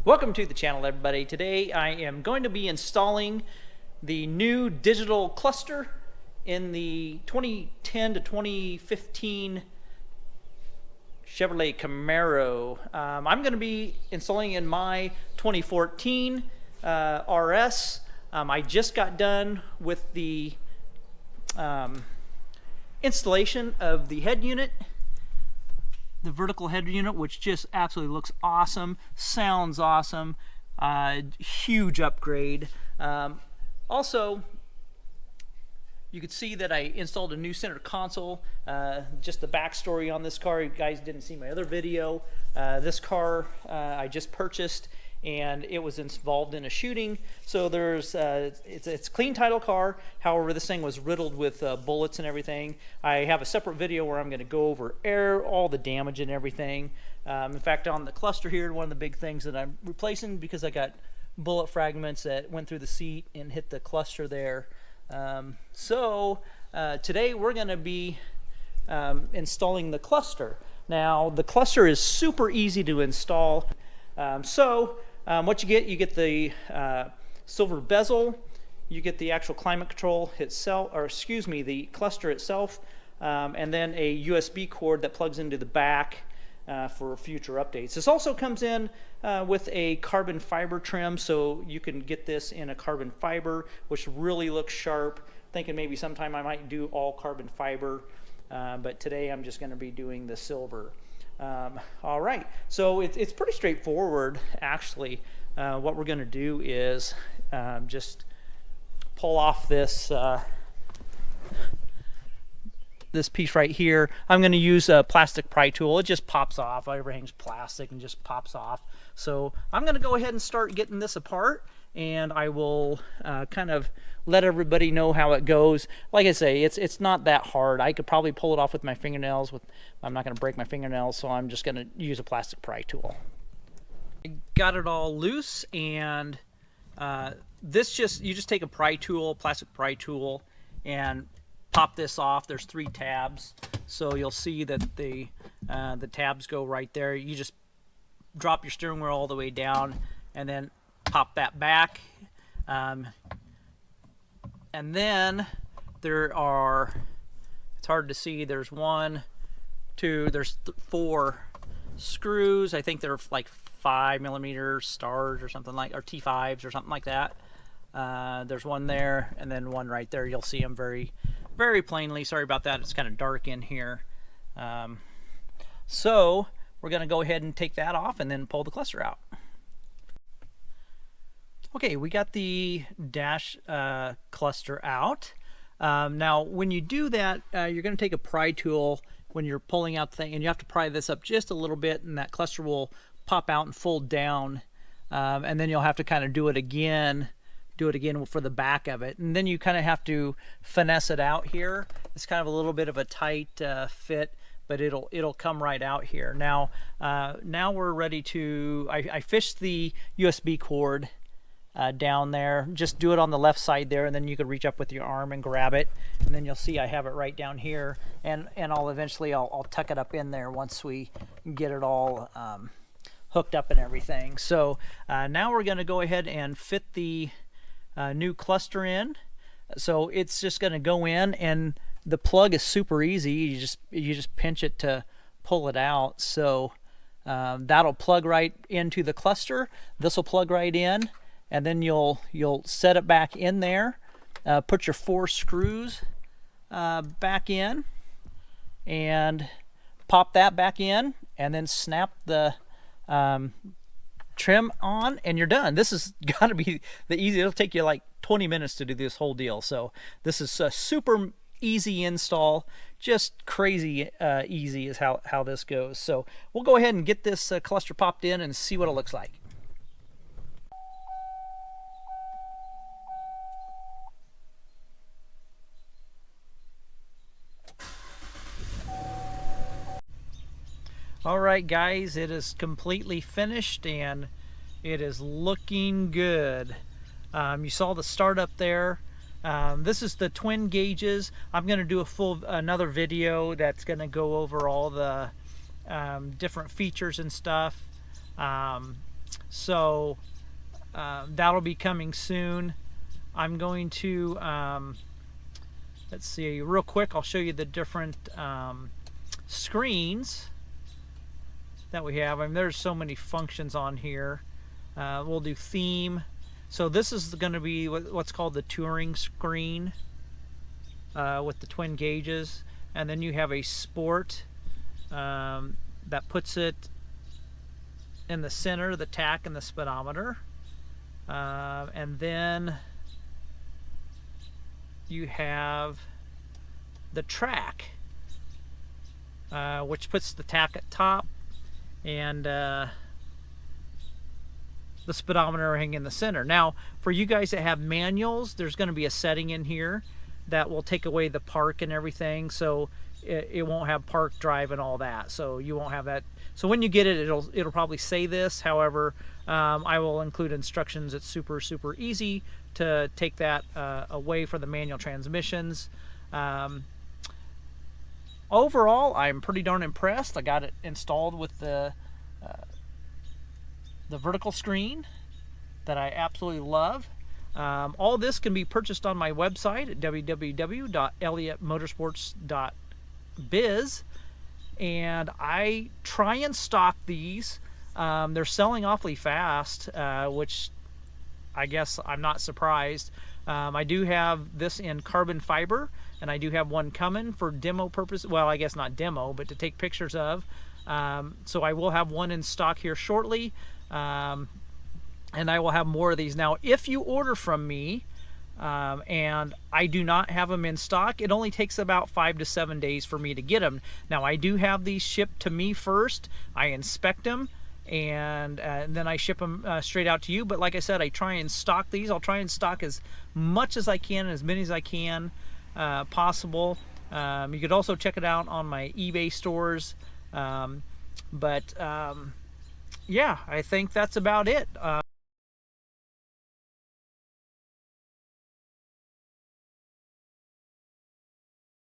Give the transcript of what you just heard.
Welcome to the channel, everybody. Today I am going to be installing the new digital cluster in the 2010 to 2015 Chevrolet Camaro. I'm going to be installing in my 2014 RS. I just got done with the installation of the head unit, the vertical head unit, which just absolutely looks awesome, sounds awesome, huge upgrade. Also, you could see that I installed a new center console. Just the backstory on this car, you guys didn't see my other video. This car I just purchased, and it was involved in a shooting. So there's it's a clean title car. However, this thing was riddled with bullets and everything. I have a separate video where I'm going to go over all the damage and everything. In fact, on the cluster here, one of the big things that I'm replacing, because I got bullet fragments that went through the seat and hit the cluster there. Today we're going to be installing the cluster. Now, the cluster is super easy to install. What you get the silver bezel, you get the actual climate control itself, or excuse me, the cluster itself, and then a USB cord that plugs into the back for future updates. This also comes in with a carbon fiber trim, so you can get this in a carbon fiber, which really looks sharp. Thinking maybe sometime I might do all carbon fiber, but today I'm just going to be doing the silver. All right, so it's pretty straightforward, actually. What we're going to do is just pull off this this piece right here. I'm going to use a plastic pry tool. It just pops off. Everything's plastic and just pops off. So I'm going to go ahead and start getting this apart, and I will kind of let everybody know how it goes. Like I say, it's not that hard. I could probably pull it off with my fingernails. I'm not going to break my fingernails, so I'm just going to use a plastic pry tool. I got it all loose, and you just take a pry tool, plastic pry tool, and pop this off. There's 3 tabs, so you'll see that the tabs go right there. You just drop your steering wheel all the way down, and then pop that back. And then there are, it's hard to see, there's 1, 2, there's 4 screws. I think they're like 5mm stars or something like, or T5s or something like that. There's 1 there, and then 1 right there. You'll see them very, very plainly. Sorry about that, it's kind of dark in here. So we're going to go ahead and take that off and then pull the cluster out. Okay, we got the dash cluster out. Now, when you do that, you're going to take a pry tool when you're pulling out the thing, and you have to pry this up just a little bit, and that cluster will pop out and fold down. And then you'll have to kind of do it again for the back of it. And then you kind of have to finesse it out here. It's kind of a little bit of a tight fit, but it'll come right out here. Now we're ready to, I fished the USB cord down there. Just do it on the left side there, and then you could reach up with your arm and grab it, and then you'll see I have it right down here, and I'll tuck it up in there once we get it all hooked up and everything. So now we're going to go ahead and fit the new cluster in. So it's just going to go in, and the plug is super easy. You just pinch it to pull it out. So that'll plug right into the cluster. This will plug right in, and then you'll set it back in there. Put your 4 screws back in, and pop that back in, and then snap the trim on, and you're done. This is got to be the easy. It'll take you like 20 minutes to do this whole deal. So this is a super easy install, just crazy easy is how this goes. So we'll go ahead and get this cluster popped in and see what it looks like. Alright guys, it is completely finished and it is looking good. You saw the start up there. This is the twin gauges. I'm going to do another video that's going to go over all the different features and stuff. So that'll be coming soon. I'm going to let's see real quick. I'll show you the different screens that we have. I mean, there's so many functions on here. We'll do theme. So this is going to be what's called the touring screen with the twin gauges, and then you have a sport that puts it in the center, the tach and the speedometer, and then you have the track, which puts the tach at top and the speedometer hanging in the center. Now, for you guys that have manuals, there's going to be a setting in here that will take away the park and everything, so it won't have park, drive, and all that. So you won't have that. So when you get it, it'll probably say this. However, I will include instructions. It's super easy to take that away for the manual transmissions. Overall, I'm pretty darn impressed. I got it installed with the vertical screen that I absolutely love. All this can be purchased on my website at www.elliottmotorsports.biz, and I try and stock these. They're selling awfully fast, which I guess I'm not surprised. I do have this in carbon fiber, and I do have one coming for demo purpose. Well, I guess not demo, but to take pictures of. So I will have one in stock here shortly, and I will have more of these. Now, if you order from me, and I do not have them in stock, it only takes about 5 to 7 days for me to get them. Now, I do have these shipped to me first. I inspect them, and then I ship them straight out to you. But like I said, I try and stock these. I'll try and stock as much as I can, as many as I can possible. You could also check it out on my eBay stores. Yeah, I think that's about it.